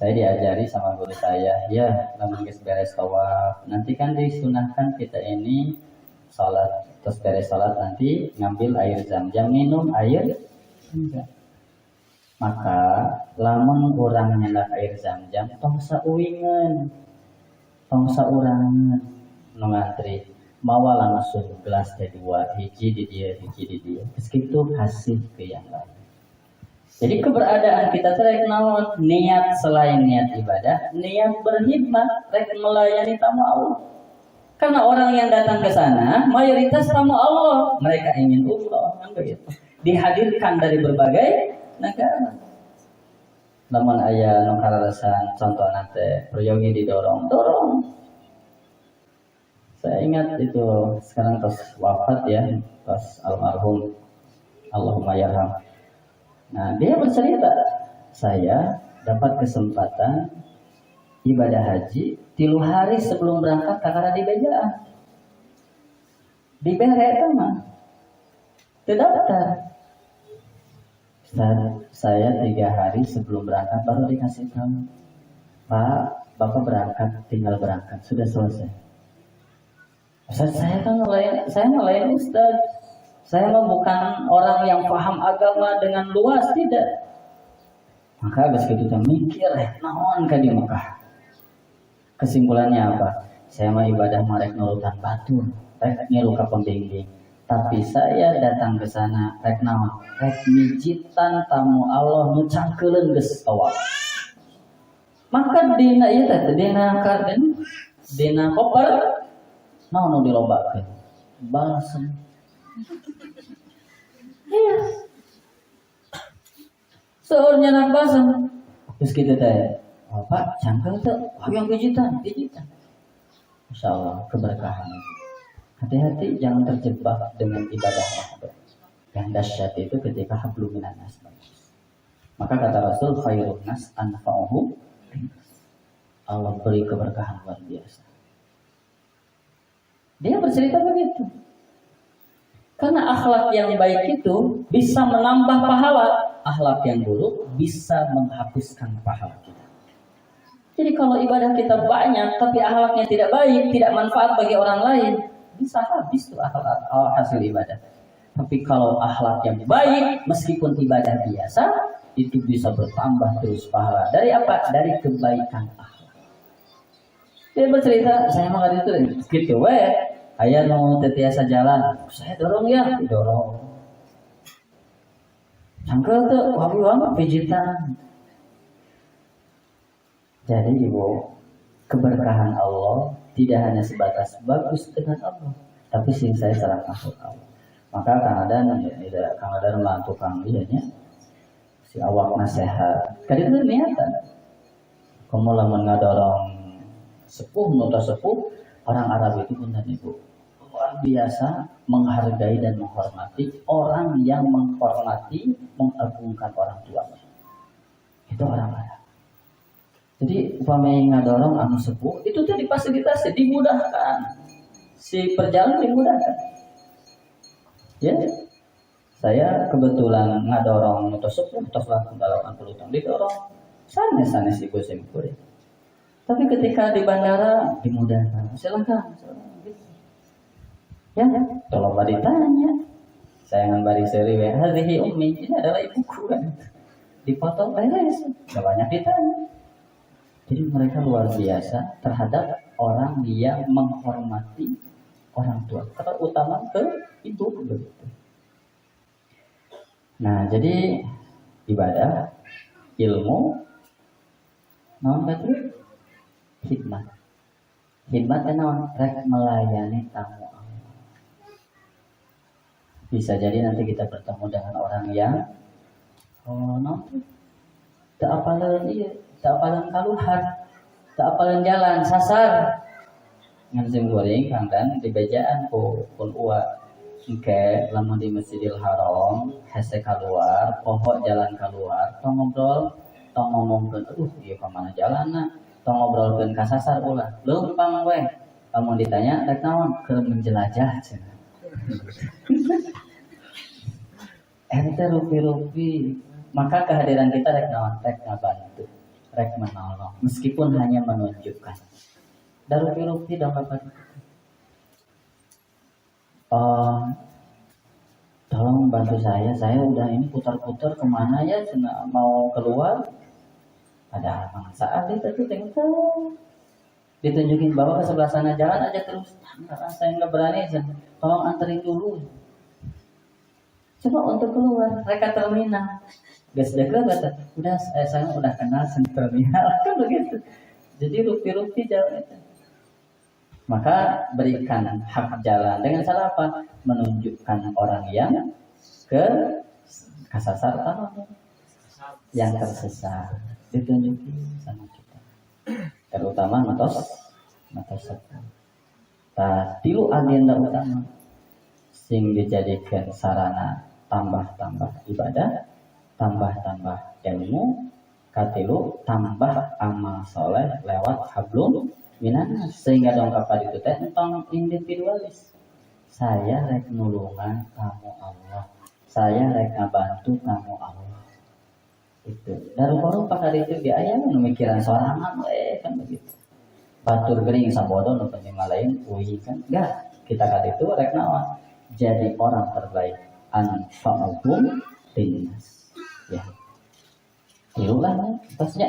Saya diajari sama guru saya, ya, namun beres tawaf, nanti kan disunahkan kita ini salat, terus beres salat nanti ngambil air zam-zam, minum air enggak. Maka lamun urang nyandak air zam-zam tong sauingeun, tong saurangan nu ngantri mawa langsung gelas teh 2, hiji di dia, hiji di dia. Segitu kasih ke yang lain. Jadi keberadaan kita rek naon, niat selain niat ibadah, niat berkhidmat, rek melayani tamu Allah. Karena orang yang datang ke sana mayoritas tamu Allah, mereka ingin umroh, kan begitu. Dihadirkan dari berbagai negara. Namun aya nu kararasan contoh nate proyogi didorong. Saya ingat itu sekarang tos wafat ya, tos almarhum Allahumma yarham. Nah, dia bercerita, saya dapat kesempatan ibadah haji 3 hari sebelum berangkat karena di bejaan. Di bere eta mah terdaftar. Saya 3 hari sebelum berangkat baru dikasih tahu, Pak, Bapak berangkat, tinggal berangkat, sudah selesai. Ustaz, saya kan ngelayan Ustaz. Saya mah bukan orang yang paham agama dengan luas, tidak. Maka habis itu kita mikir, naon ka di Mekah. Kesimpulannya apa? Saya mah ibadah marek nulutan batur, rek ngilu ka pembimbing. Tapi saya datang ke sana rek naon? Rek mijitan tamu Allah nu cangkeuleun geus tawaf. Maka dina ieu teh dina koper naon nu dilobakeun? Balsem. Iya. Seurnya nak balsem. Terus kita teh, Pak, cangkel tuh, yang pijitan. Insyaallah keberkahan. Hati-hati jangan terjebak dengan ibadah yang dahsyat itu ketika hablum minan nas. Maka kata Rasul, khairun nas anfa'uhum. Allah beri keberkahan luar biasa. Dia bercerita begitu. Karena akhlak yang baik itu bisa menambah pahala, akhlak yang buruk bisa menghapuskan pahala kita. Jadi kalau ibadah kita banyak tapi akhlaknya tidak baik, tidak manfaat bagi orang lain, bisa habis tuh akhlak hasil ibadah. Tapi kalau akhlak yang baik, meskipun ibadah biasa, itu bisa bertambah terus pahala. Dari apa? Dari kebaikan akhlak. Dia bercerita, saya mah itu gitu weh. Ayah mau tetiasa jalan, saya dorong ya, dorong. Sangkel tuh, wabu pijitan. Jadi ibu, keberkahan Allah tidak hanya sebatas bagus dengan Allah, tapi sing saya serang masuk Allah. Maka Kang Adan melantu Kang Lianya, si awak nasehat. Kali itu niatan. Kamu lamun ngadorong sepuh, nota sepuh, orang Arab itu pun ibu luar biasa menghargai dan menghormati orang yang menghormati, mengagungkan orang tuanya. Itu orang Arab. Jadi upamanya ngadorong anu sepuh itu tuh difasilitasi, dimudahkan. Si perjalanan dimudahkan. Ya. Saya kebetulan ngadorong motor sepuh, motor langsung 80 tahun didorong. Sana si Gusimkur. Tapi ketika di bandara dimudahkan. Silakan. Ya, tolong ditanya. Saya ngambari seri wa hadhihi ummi, ini adalah ibuku kan. Dipotong beres, enggak banyak ditanya. Jadi mereka luar biasa terhadap orang yang menghormati orang tua. Terutama ke ibu begitu. Nah, jadi ibadah, ilmu, naon kata khidmat. Khidmat naon? Rek melayani tamu. Bisa jadi nanti kita bertemu dengan orang yang tak apalan iya, tak apalan kaluhar, tak apalan jalan, sasar. Ngan goreng Kang Dan di bejaan pun uwa. Engke lamun di Masjidil Haram, hese keluar, pohon jalan keluar, tong ngobrol, tong ngomongkeun, aduh ieu ka mana jalanna, tong ngobrolkeun ka sasar ulah. Leumpang we. Lamun ditanya rek naon? Keur menjelajah cenah. Ente rupi-rupi, maka kehadiran kita rek naon, rek ngabantu, rek menolong, meskipun hanya menunjukkan. Dan rupi-rupi dong Bapak. Tolong bantu saya udah ini putar-putar kemana ya, mau keluar. Ada saat itu ditunjukin bawa ke sebelah sana, jalan aja terus. Saya nggak berani, tolong anterin dulu. Coba untuk keluar, mereka terminal. Gas deket kata, saya udah kenal terminal kan begitu. Jadi rupi-rupi jalan itu. Maka berikan hak jalan dengan cara apa? Menunjukkan orang yang kesasar atau yang tersesat, ditunjukin sama kita. Terutama matos sepuh. Tilu agenda utama sing dijadikan sarana tambah ibadah, tambah ilmu, katilu tambah amal soleh lewat hablum minan, sehingga dongkap itu teh entong individualis. Saya rek nulungan kamu Allah, saya rek ngabantu kamu Allah. Itu dari baru pakar itu dia aya nu mikiran sorangan kan begitu. Batur gering sabodo nu penting lain uih kan enggak. Kita kali itu rek naon? Jadi orang terbaik. Anfa'uhum linnas. Ya. Ilulah tasnya.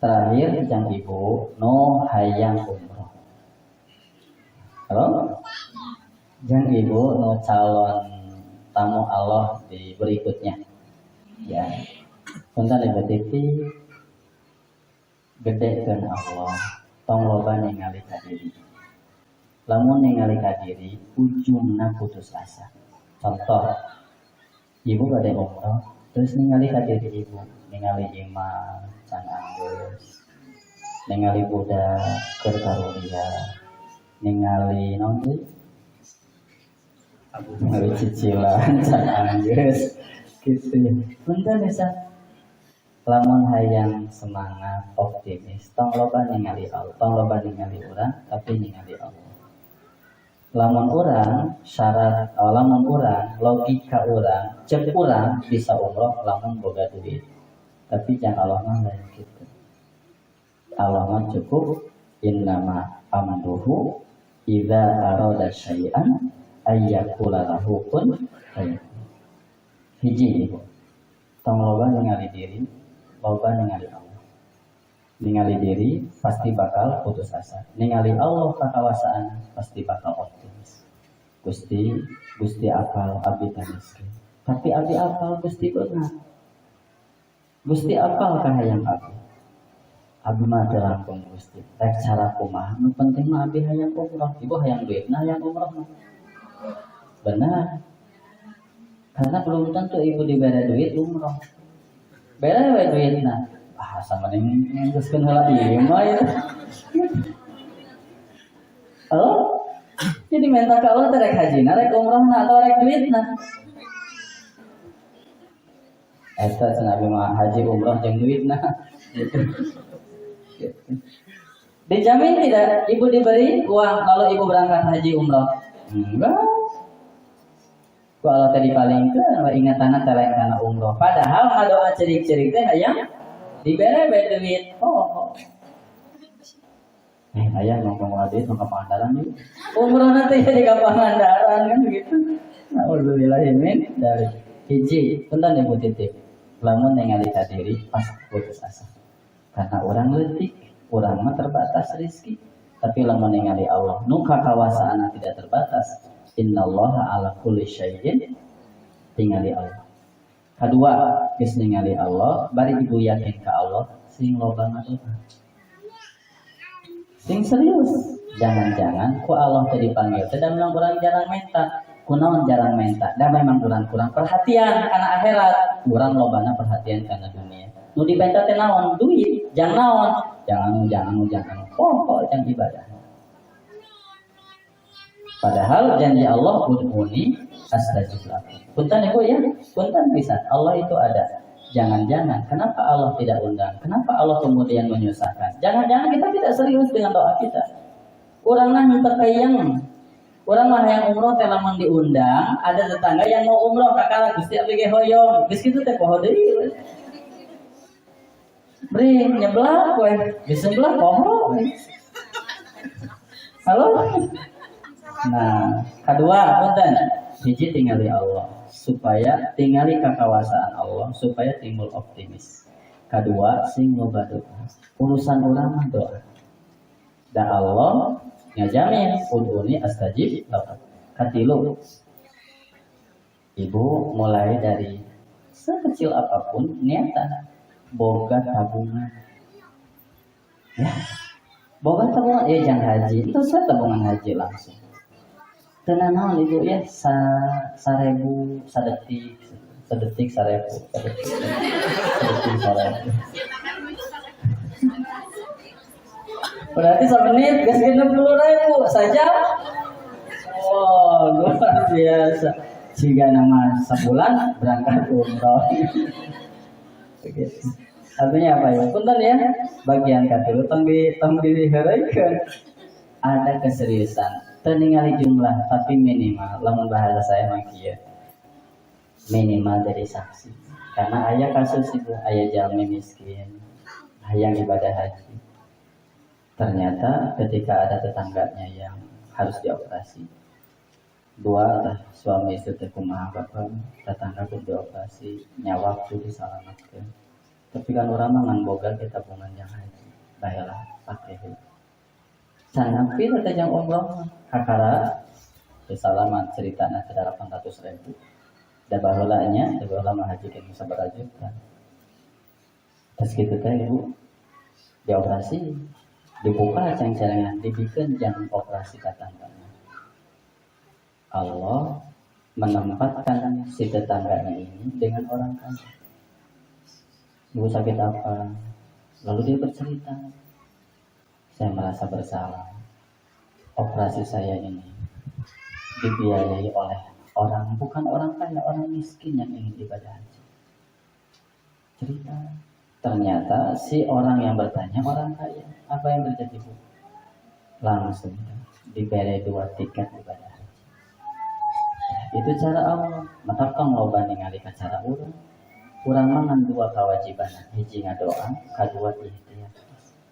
Terakhir yang ibu no hayang umroh. Halo? Yang ibu no calon tamu Allah di berikutnya. Ya. Punten Ibu Titi gedekeun Allah. Tong loba ningali ka diri. Lamun ningali ka diri, ujungna putus asa. Contoh, ibu bade umroh, terus ningali ka diri ibu, ningali imam, can anggeus, ningali budak keur karunia, ningali nonton, ningali cicilan, can anggeus, gitu ya. Punten bisa. Lamun hayang semangat, optimis, tong loba ningali Allah, tong loba ningali urang, tapi ningali Allah. Lamun orang syarat, lamun orang logika orang, cek orang bisa umroh lamun boga duit. Tapi jangan Allah mah lain gitu. Allah mah cukup innama amruhu idza arada syai'an ayyakula lahu kun fayakun. Hiji ibu. Tong loba ningali diri, loba ningali Allah. Ningali diri pasti bakal putus asa. Ningali Allah kakawasaan pasti bakal optimis. Gusti apal abdi miskin. Tapi abdi apal Gusti benar. Gusti apal kahayang abdi. Abdi mah langkung Gusti. Rek cara kumaha nu penting mah abdi hayang umroh. Ibu hayang duitna hayang umroh. Benar. Karena belum tentu ibu diberi duit umroh. Bere we duitna. Sama nih nguskeun heula ieu mah ya. Halo? Jadi minta ke Allah rek hajina, rek umrohna atau rek duitna. Eta cenah mah haji umroh jeung duitna. Gitu. Dijamin tidak ibu diberi uang kalau ibu berangkat haji umroh? Enggak. Kalau tadi paling ke ingatanna telek kana umroh. Padahal ngadoa cerik-cerik teh hayang dibere duit. Ayah ngomong duit ke Pangandaran yuk. Umroh nanti jadi ke Pangandaran kan begitu. Alhamdulillahimin dari hiji. Punten ibu titip. Lamun ningali ka diri pas putus asa. Karena orang leutik, orang mah terbatas rezeki. Tapi lamun ningali Allah, nu kakawasaana tidak terbatas. Innallaha ala kulli syai'in tingali Allah. Kedua, geus ningali Allah, bari ibu yakin ka Allah, sing loba ngadoa. Sing serius, jangan-jangan ku Allah tadi panggil, dan memang orang jarang minta, kunaon jarang minta, dan memang orang kurang perhatian karena akhirat, kurang lobana perhatian karena dunia. Nu dibenta teh naon? Duit, jangan naon, jangan, pokok yang ibadah. Padahal janji Allah udhuni astajib lakum. Punten ibu ya, punten bisa. Allah itu ada. Jangan-jangan, kenapa Allah tidak undang? Kenapa Allah kemudian menyusahkan? Jangan-jangan kita tidak serius dengan doa kita. Orang mah terkayang, orang mah yang umroh teh lamun diundang, ada tetangga yang mau umroh kakak Gusti abdi ge hoyong, geus kitu teh poho deui. Bring nyeblak we, geus nyeblak poho. Halo? Nah, kedua, punten, hiji tingali Allah supaya tingali kekawasaan Allah supaya timbul optimis. Kedua, sing loba doa. Urusan orang mah doa. Da Allah ngajamin udhuni astajib lakum. Katilu. Ibu mulai dari sekecil apapun niatan boga tabungan. Ya. Boga tabungan jangan haji. Itu saya tabungan haji langsung. Tenang ibu ya, 1.000 sedetik 1.000 berarti semenit gas 60.000 saja. Oh luar biasa. Jika nama sebulan berangkat umroh. Artinya apa ya? Punten ya, bagian katilu tong diharaikan ada keseriusan. Ningali jumlah tapi minimal, lamun bahasa saya mah kieu. Minimal dari saksi. Karena aya kasus itu, aya jalmi miskin, hayang ibadah haji. Ternyata ketika ada tetangganya yang harus dioperasi. Dua suami istri teh kumaha bapak, tetangga pun dioperasi, nyawa kudu disalamatkeun. Tapi kan urang mah ngan boga kita tabungan yang haji. Baheula pake heula. Sanampi teh jang umroh hakara selamat ceritana ke 800.000. Da baheulanya da baheula mah haji ke sabaraha juta. Terus kitu teh ibu dioperasi dibuka ceng-cengan dibikeun jang operasi katanggana. Allah menempatkan si tetangganya ini dengan orang kaya. Ibu sakit apa? Lalu dia bercerita. Saya merasa bersalah. Operasi saya ini dibiayai oleh orang, bukan orang kaya, orang miskin yang ingin ibadah haji. Cerita. Ternyata si orang yang bertanya orang kaya. Apa yang terjadi, Bu? langsung diberi 2 tiket ibadah haji. Itu cara Allah. Mata kang loba ningali ka cara urang mangan 2 kewajiban, hiji ngadoa, kadua ikhtiar.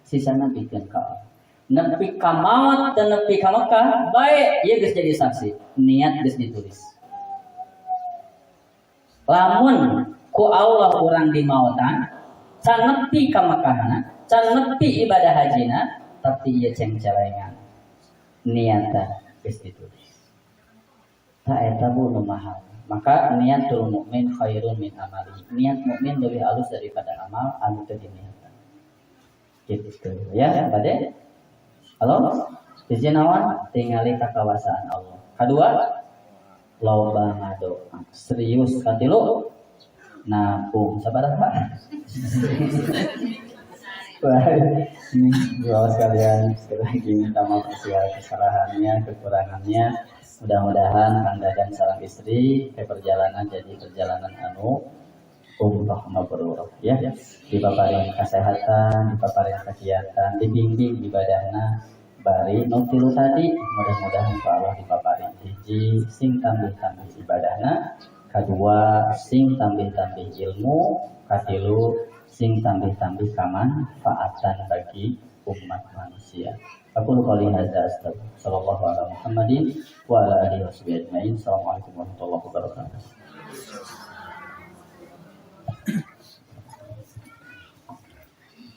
Sisana bikin ka Allah. Nepi ka maot dan nepi ka Mekah, bae ieu geus jadi saksi. Niat geus ditulis. Lamun ku Allah urang di maotan, can nepi ka Mekahna, can nepi ibadah hajina, tapi ieu ceng celengan. Niatna geus ditulis. Ta eta nu mahal. Maka niatul mukmin khairun min amali. Niat mukmin lebih halus daripada amal anu teu diniatan. Gitu ya, Bade. Halo? Izin naon? Tingali kakawasaan Allah. Kedua, loba ngadoa. Serius katilu. Nabung sabaraha? Ini bawa sekalian sekali lagi minta maaf segala kesalahannya, kekurangannya. Mudah-mudahan Kang Dadan sareng istri ke perjalanan jadi perjalanan anu umroh mabrur ya. Dipaparing kesehatan, dipaparing kegiatan, dibimbing ibadahna bari nu tilu tadi. Mudah-mudahan ku Allah dipaparing hiji sing tambih-tambih ibadahna, kadua sing tambih-tambih ilmu, katilu sing tambih-tambih kamanfaatan bagi umat manusia. Aku qouli hadza astaghfirullah sallallahu alaihi Muhammadin wa ala alihi washabihi ajmain. Assalamualaikum warahmatullahi wabarakatuh.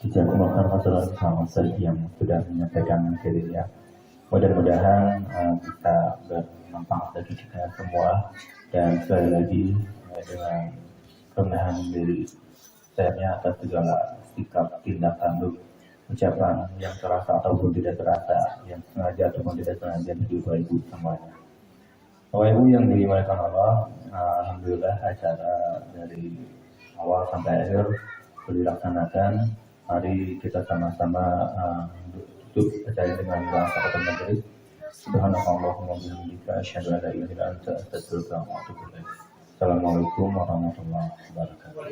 Jazakumullah khairan sama sekali yang sudah menyampaikan materinya. Mudah-mudahan bisa bermanfaat bagi kita semua, dan sekali lagi dengan kerendahan diri saya atas segala sikap tindak tanduk ucapan yang terasa ataupun tidak terasa, yang sengaja ataupun tidak sengaja dari Bapak Ibu semuanya. Bapak Ibu yang dimuliakan Allah, alhamdulillah acara dari awal sampai akhir dilaksanakan. Mari kita sama-sama tutup acara dengan doa kafaratul majelis. Subhanallahumma wa bihamdika asyhadu an la ilaha illa anta astaghfiruka wa atubu ilaik. Assalamualaikum warahmatullahi wabarakatuh.